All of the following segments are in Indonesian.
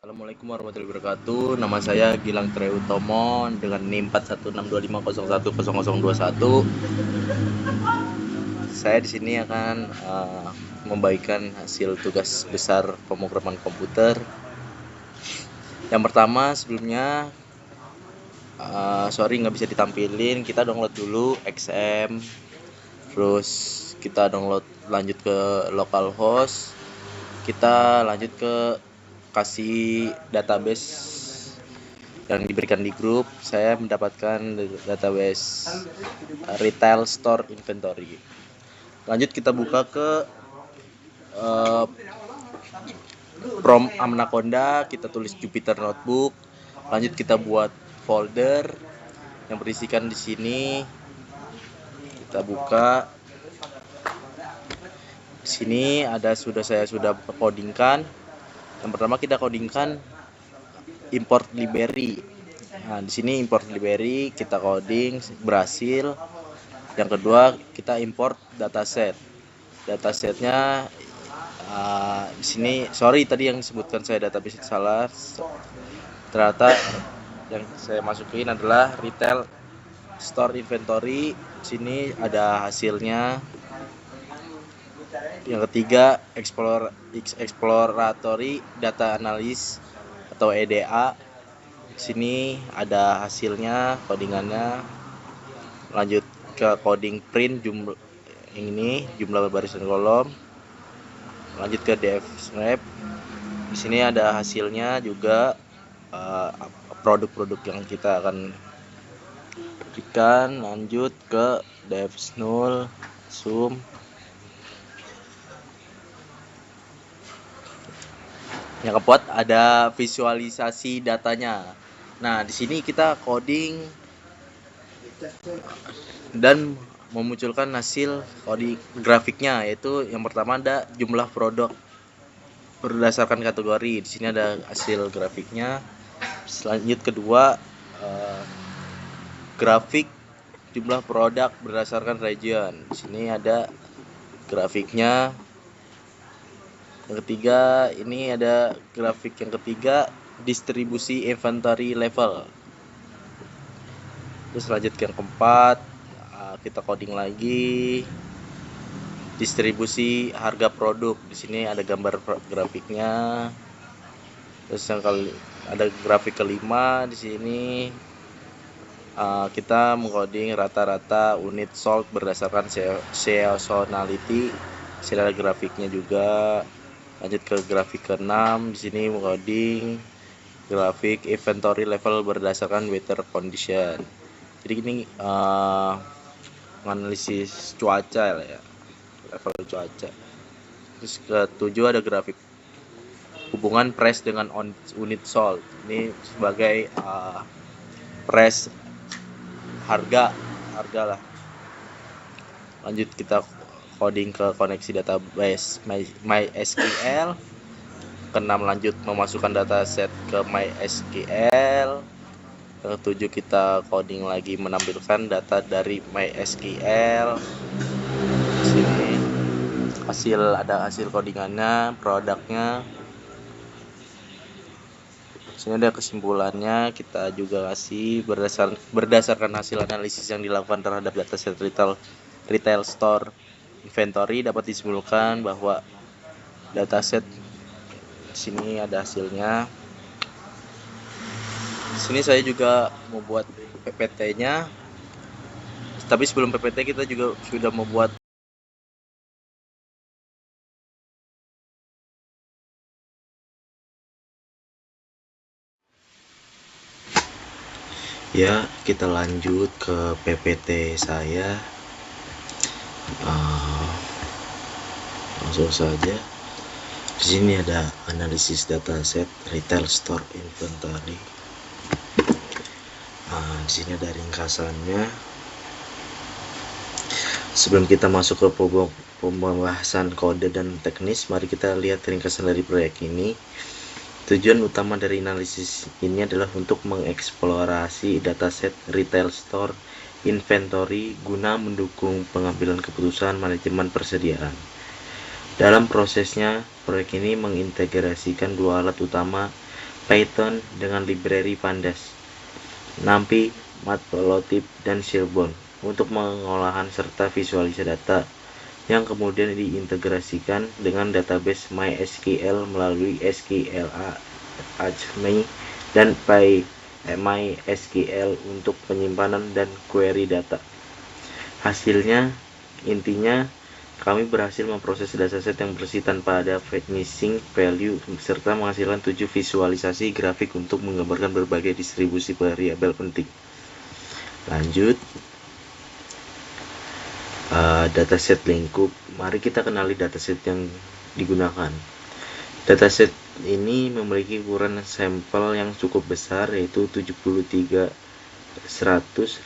Assalamualaikum warahmatullahi wabarakatuh. Nama saya Gilang Treutomo dengan NIM 4162501021. Saya di sini akan membagikan hasil tugas besar pemrograman komputer. Yang pertama, sebelumnya sorry nggak bisa ditampilin. Kita download dulu XM, terus kita lanjut ke localhost, kita lanjut ke kasih database yang diberikan di grup. Saya mendapatkan database retail store inventory. Lanjut kita buka ke from Anaconda, kita tulis Jupyter Notebook. Lanjut kita buat folder yang berisikan di sini. Kita buka. Di sini saya sudah codingkan. Yang pertama kita codingkan import library. Nah, di sini import library kita coding berhasil. Yang kedua kita import dataset. Datasetnya di sini sorry tadi yang disebutkan saya database salah. Ternyata yang saya masukin adalah retail store inventory. Di sini ada hasilnya. Yang ketiga exploratory data analysis atau EDA. Di sini ada hasilnya, codingannya. Lanjut ke coding print jumlah baris dan kolom. Lanjut ke df snap. Di sini ada hasilnya juga, produk-produk yang kita akan berikan. Lanjut ke def null sum. Yang keempat ada visualisasi datanya. Nah, di sini kita coding dan memunculkan hasil coding grafiknya, yaitu yang pertama ada jumlah produk berdasarkan kategori. Di sini ada hasil grafiknya. Selanjut kedua, grafik jumlah produk berdasarkan region. Di sini ada grafiknya. Yang ketiga, ini ada grafik yang ketiga, distribusi inventory level. Terus lanjut ke yang keempat, kita coding lagi distribusi harga produk. Di sini ada gambar grafiknya. Terus yang ada grafik kelima di sini, kita mengcoding rata-rata unit sold berdasarkan seasonality. Di sini ada grafiknya juga. Lanjut ke grafik ke-6, di sini mengcoding grafik inventory level berdasarkan weather condition. Jadi ini analisis cuaca ya, level cuaca. Terus ke-7 ada grafik hubungan price dengan unit sold. Ini sebagai price harga lah. Lanjut kita coding ke koneksi database MySQL. Ke-6 lanjut memasukkan dataset ke MySQL. Ke-7 kita coding lagi menampilkan data dari MySQL. Di sini ada hasil codingannya, produknya. Di sini ada kesimpulannya. Kita juga kasih berdasarkan hasil analisis yang dilakukan terhadap dataset retail store inventory, dapat disimpulkan bahwa dataset di sini ada hasilnya. Di sini saya juga membuat PPT-nya. Tapi sebelum PPT kita juga sudah membuat ya. Kita lanjut ke PPT saya. Langsung saja. Di sini ada analisis dataset retail store inventory. Di sini ada ringkasannya. Sebelum kita masuk ke pembahasan kode dan teknis, mari kita lihat ringkasan dari proyek ini. Tujuan utama dari analisis ini adalah untuk mengeksplorasi dataset retail store inventory guna mendukung pengambilan keputusan manajemen persediaan. Dalam prosesnya, proyek ini mengintegrasikan dua alat utama Python dengan library Pandas, NumPy, Matplotlib, dan Seaborn untuk pengolahan serta visualisasi data yang kemudian diintegrasikan dengan database MySQL melalui SQLArchMe dan MySQL untuk penyimpanan dan query data. Hasilnya, intinya, kami berhasil memproses dataset yang bersih tanpa ada missing value serta menghasilkan 7 visualisasi grafik untuk menggambarkan berbagai distribusi variabel penting. Lanjut, dataset lingkup. Mari kita kenali dataset yang digunakan. Dataset ini memiliki ukuran sampel yang cukup besar, yaitu 73.100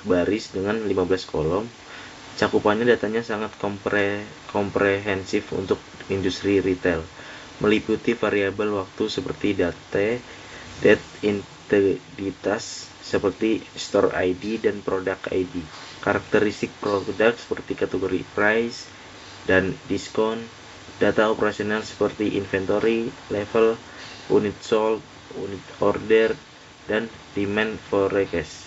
baris dengan 15 kolom. Cakupannya datanya sangat komprehensif untuk industri retail, meliputi variabel waktu seperti date, integritas seperti store ID dan product ID, karakteristik produk seperti kategori price dan diskon, data operasional seperti inventory, level, unit sold, unit order, dan demand forecast,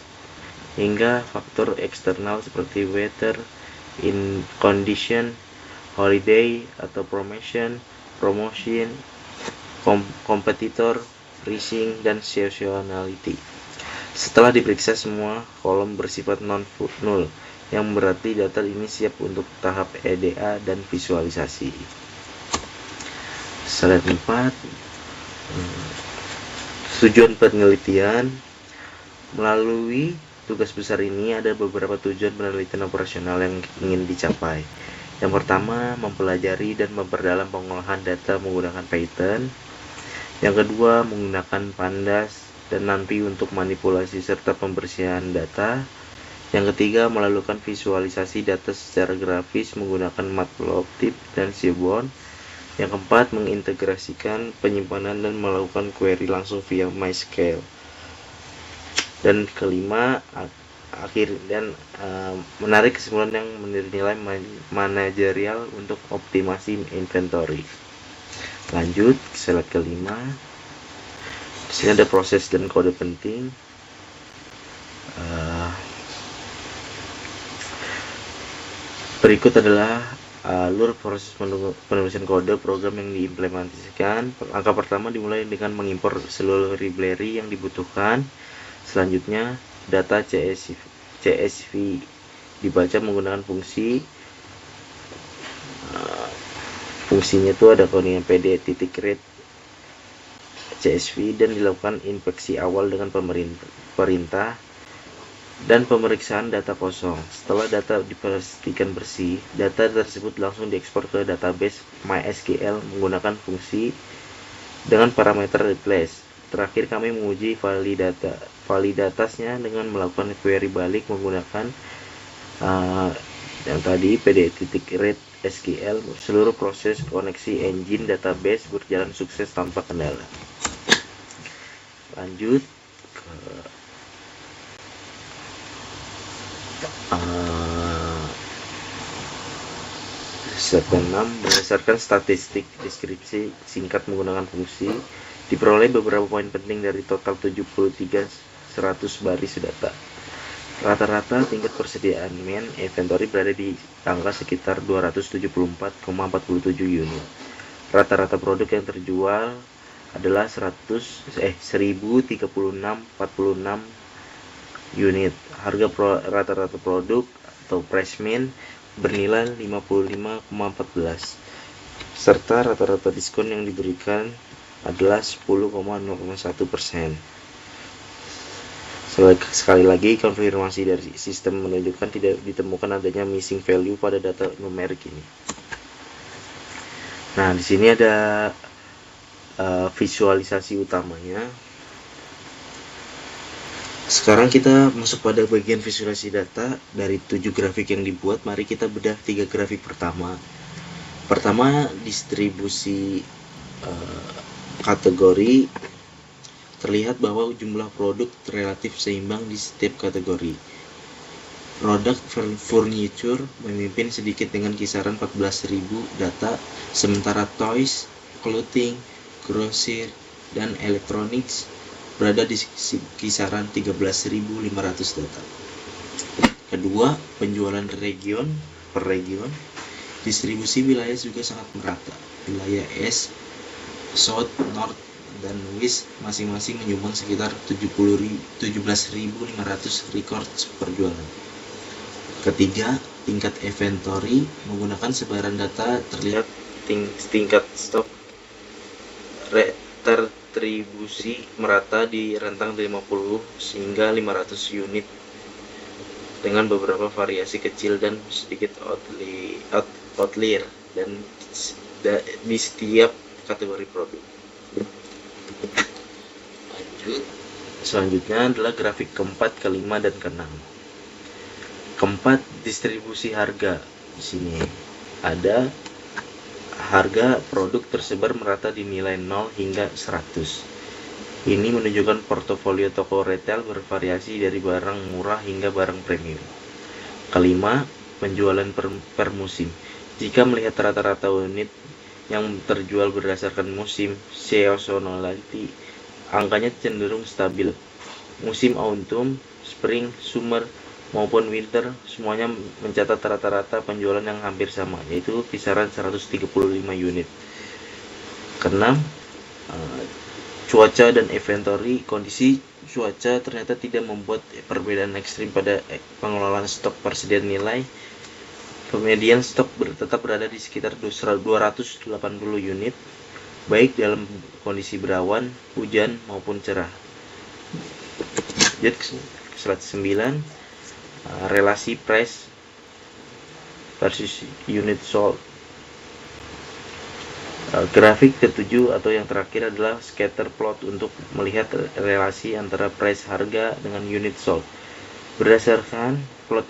hingga faktor eksternal seperti weather, in condition, holiday atau promotion, kompetitor, pricing, dan seasonality. Setelah diperiksa, semua kolom bersifat non-null, yang berarti data ini siap untuk tahap EDA dan visualisasi. Slide 4. Tujuan penelitian. Melalui tugas besar ini ada beberapa tujuan penelitian operasional yang ingin dicapai. Yang pertama, mempelajari dan memperdalam pengolahan data menggunakan Python. Yang kedua, menggunakan Pandas dan NumPy untuk manipulasi serta pembersihan data. Yang ketiga, melakukan visualisasi data secara grafis menggunakan Matplotlib dan Seaborn. Yang keempat, mengintegrasikan penyimpanan dan melakukan query langsung via MySQL. Dan kelima, menarik kesimpulan yang bernilai manajerial untuk optimasi inventory. Lanjut, slide kelima. Di sini ada proses dan kode penting. Berikut adalah alur proses penulisan kode program yang diimplementasikan. Langkah pertama dimulai dengan mengimpor seluruh library yang dibutuhkan. Selanjutnya, data CSV dibaca menggunakan fungsi. Fungsinya itu ada codingan pd.read CSV dan dilakukan inspeksi awal dengan perintah dan pemeriksaan data kosong. Setelah data dipastikan bersih, data tersebut langsung diekspor ke database MySQL menggunakan fungsi dengan parameter replace. Terakhir, kami menguji validitasnya dengan melakukan query balik menggunakan yang tadi pd.read SQL. Seluruh proses koneksi engine database berjalan sukses tanpa kendala. Lanjut ke step 6. Berdasarkan statistik deskripsi singkat menggunakan fungsi, diperoleh beberapa poin penting dari total 73.100 baris data. Rata-rata tingkat persediaan inventory berada di angka sekitar 274,47 unit. Rata-rata produk yang terjual adalah 1036,46 unit. Harga rata-rata produk atau price min bernilai 55,14, serta rata-rata diskon yang diberikan adalah 10,01%. Sekali lagi, konfirmasi dari sistem menunjukkan tidak ditemukan adanya missing value pada data numerik ini. Nah, di sini ada visualisasi utamanya. Sekarang kita masuk pada bagian visualisasi data. Dari 7 grafik yang dibuat, mari kita bedah 3 grafik pertama. Pertama, distribusi kategori. Terlihat bahwa jumlah produk relatif seimbang di setiap kategori. Produk furniture memimpin sedikit dengan kisaran 14.000 data, sementara toys, clothing, grocery, dan electronics berada di kisaran 13.500 data. Kedua, penjualan region per region. Distribusi wilayah juga sangat merata. Wilayah East, South, North, dan West masing-masing menyumbang sekitar 17.500 record perjualan. Ketiga, tingkat inventory menggunakan sebaran data terlihat tingkat stok terdistribusi merata di rentang 50 hingga 500 unit dengan beberapa variasi kecil dan sedikit outlier dan di setiap kategori produk. Selanjutnya adalah grafik keempat, kelima, dan keenam. Keempat, distribusi harga. Di sini ada harga produk tersebar merata di nilai 0 hingga 100. Ini menunjukkan portofolio toko retail bervariasi dari barang murah hingga barang premium. Kelima, penjualan per musim. Jika melihat rata-rata unit yang terjual berdasarkan musim seasonality, angkanya cenderung stabil. Musim autumn, spring, summer, maupun winter semuanya mencatat rata-rata penjualan yang hampir sama, yaitu kisaran 135 unit. Keenam, cuaca dan inventory. Kondisi cuaca ternyata tidak membuat perbedaan ekstrim pada pengelolaan stok persediaan nilai. Median stok tetap berada di sekitar 280 unit, baik dalam kondisi berawan, hujan, maupun cerah. Slide 9, relasi price versus unit sold. Grafik ketujuh atau yang terakhir adalah scatter plot untuk melihat relasi antara price harga dengan unit sold. Berdasarkan plot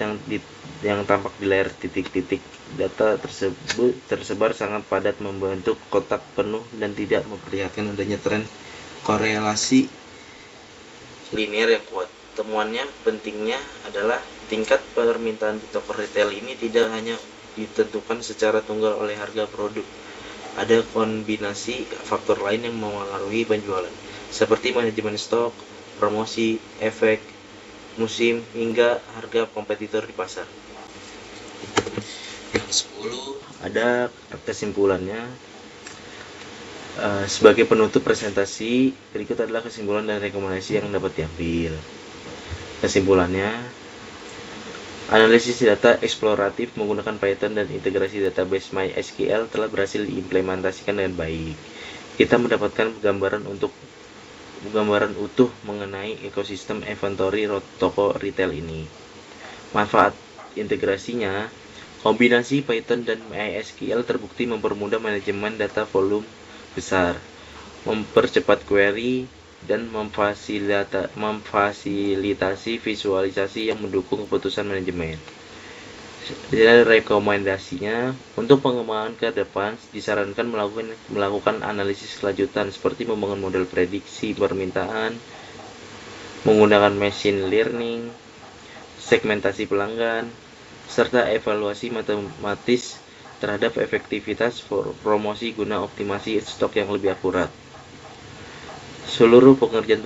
yang tampak di layar titik-titik, data tersebut tersebar sangat padat membentuk kotak penuh dan tidak memperlihatkan adanya tren korelasi linear yang kuat. Temuannya pentingnya adalah tingkat permintaan di toko retail ini tidak hanya ditentukan secara tunggal oleh harga produk. Ada kombinasi faktor lain yang mempengaruhi penjualan, seperti manajemen stok, promosi, efek musim, hingga harga kompetitor di pasar. Yang 10, ada kesimpulannya. Sebagai penutup presentasi, berikut adalah kesimpulan dan rekomendasi yang dapat diambil. Kesimpulannya, analisis data eksploratif menggunakan Python dan integrasi database MySQL telah berhasil diimplementasikan dengan baik. Kita mendapatkan gambaran utuh mengenai ekosistem inventory toko retail ini. Manfaat integrasinya, kombinasi Python dan MySQL terbukti mempermudah manajemen data volume besar, mempercepat query, dan memfasilitasi visualisasi yang mendukung keputusan manajemen. Jadi rekomendasinya, untuk pengembangan ke depan disarankan melakukan analisis kelanjutan seperti membangun model prediksi permintaan, menggunakan machine learning, segmentasi pelanggan, serta evaluasi matematis terhadap efektivitas promosi guna optimasi stok yang lebih akurat. Seluruh pengerjaan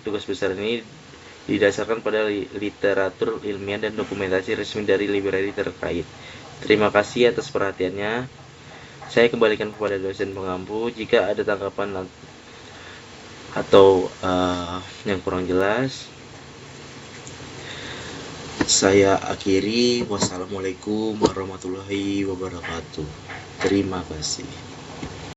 tugas besar ini didasarkan pada literatur ilmiah dan dokumentasi resmi dari library terkait. Terima kasih atas perhatiannya. Saya kembalikan kepada dosen pengampu. Jika ada tanggapan atau yang kurang jelas, saya akhiri. Wassalamualaikum warahmatullahi wabarakatuh. Terima kasih.